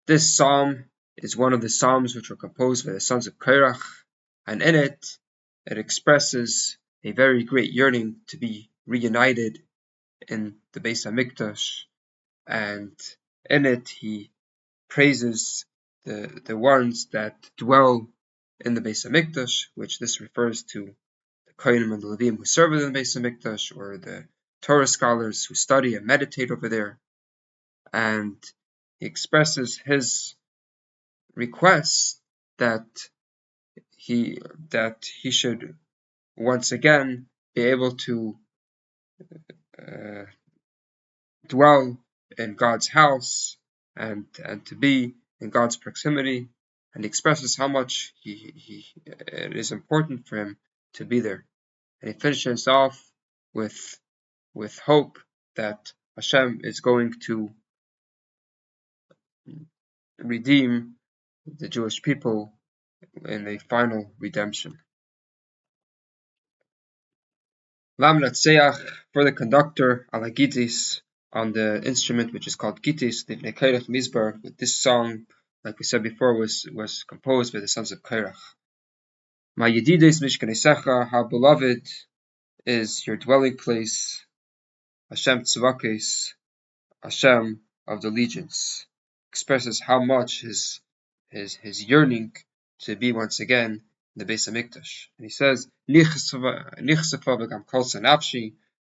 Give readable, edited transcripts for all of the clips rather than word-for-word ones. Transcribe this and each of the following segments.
This psalm is one of the psalms which were composed by the sons of Korach, and in it expresses a very great yearning to be reunited in the Beis Hamikdash, and in it he praises the ones that dwell in the Beis Hamikdash, which this refers to the Kohanim and the Levim who serve in the Beis Hamikdash, or the Torah scholars who study and meditate over there, and he expresses his request that he should once again be able to dwell in God's house and to be in God's proximity, and he expresses how much it is important for him to be there. And he finishes off with hope that Hashem is going to redeem the Jewish people in a final redemption. Lam Ratseach, for the conductor, ala Gitis, on the instrument which is called Gitis, the Korach Mizbar. This song, like we said before, was composed by the sons of Korach. My Yedides Mishkanesecha, how beloved is your dwelling place, Hashem Tzvakes, Hashem of the legions. Expresses how much his yearning to be once again in the Beis Hamikdash. And he says,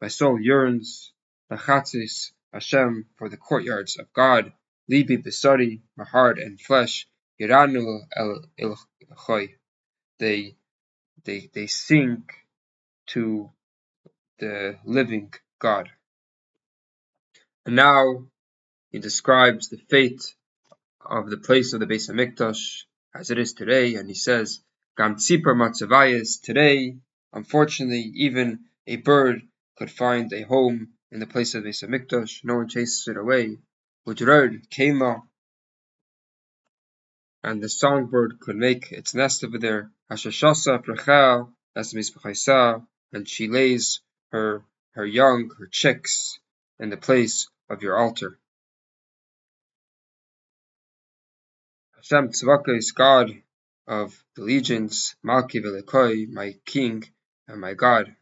my soul yearns, Lachatzis, Hashem, for the courtyards of God, Libi Besari, my heart and flesh, Yeranu el Choy. They sing to the living God. And now he describes the fate of the place of the Beis Hamikdash as it is today, and he says, Gam tzipor matzavayis, today, unfortunately, even a bird could find a home in the place of the Beis Hamikdash. No one chases it away. Udrod kema, and the songbird could make its nest over there. Hashashasa prechel as mizbechaisa, and she lays her young, her chicks, in the place of your altar. Hashem Tzvaka is God of the legions, Malki Velekoi, my King and my God.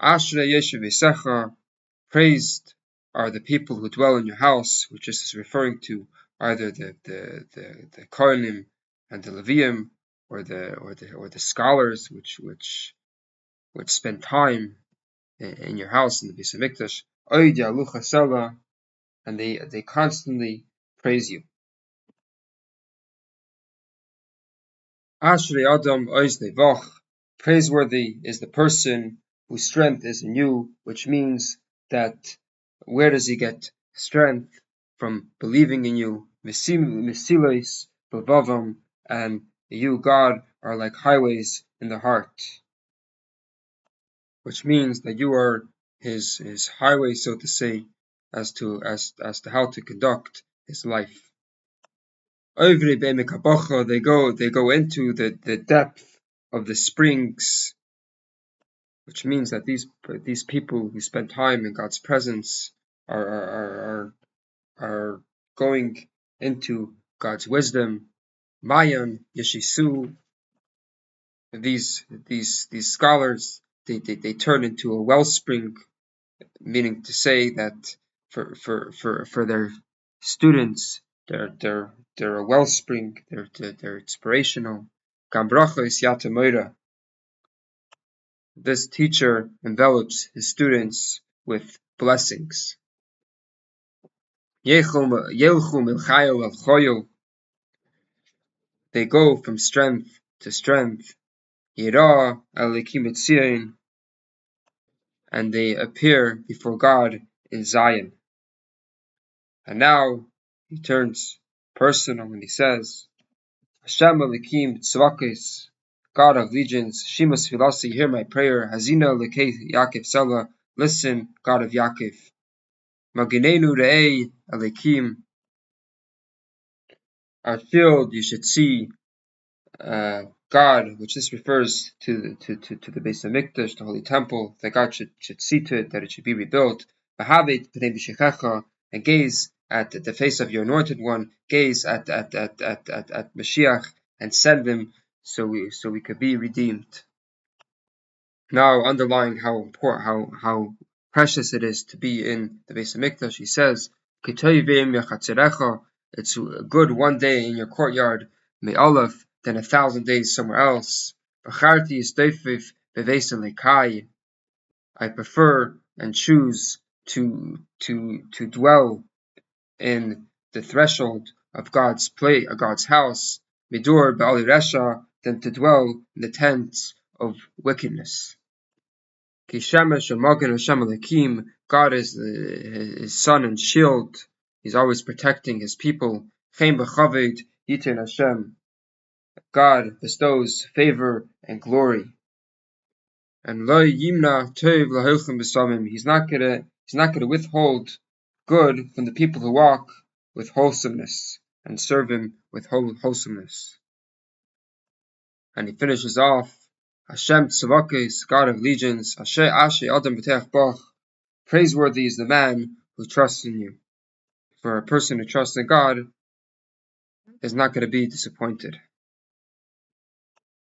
Ashrei Yeshiv Yisecha, praised are the people who dwell in your house, which is referring to either the Kohanim and the Leviim, or the scholars which spend time in your house in the Beis Hamikdash. Oid Yalucha Sela, and they constantly praise you. Ashrei Adam Oiz Nevach, praiseworthy is the person whose strength is in you, which means that where does he get strength? From believing in you. Mesilos Bavavam, and you, God, are like highways in the heart, which means that you are his highway, so to say, as to how to conduct his life. They go into the depth of the springs, which means that these people who spend time in God's presence are going into God's wisdom. Mayan Yeshisu, these scholars, they turn into a wellspring, meaning to say that for their students, they're a wellspring, they're inspirational. Gambracha is Yatamoira. This teacher envelops his students with blessings. They go from strength to strength. And they appear before God in Zion. And now he turns personal and he says, Hashem Elikim Tzvakis, God of legions, Shimas Filasi, hear my prayer. Hazina Lekei Yaakov Sela, listen, God of Yaakov. Maginenu Re'ei Elikim, our field you should see God, which this refers to the Beis Hamikdash, the Holy Temple, that God should see to it, that it should be rebuilt. And gaze at the face of your anointed one, gaze at Mashiach, and send him so we could be redeemed. Now, underlying how important, how precious it is to be in the Beis Hamikdash, he says, it's good one day in your courtyard, me'alef, than 1,000 days somewhere else. I prefer and choose to dwell in the threshold of God's house, midur ba'ali resha, than to dwell in the tents of wickedness. God is his sun and shield. He's always protecting his people. God bestows favor and glory. And he's not gonna withhold good from the people who walk with wholesomeness and serve him with wholesomeness. And he finishes off, Hashem Tzavakis, God of legions, Ashe Adam B'teach Bach. Praiseworthy is the man who trusts in you. For a person who trusts in God is not going to be disappointed.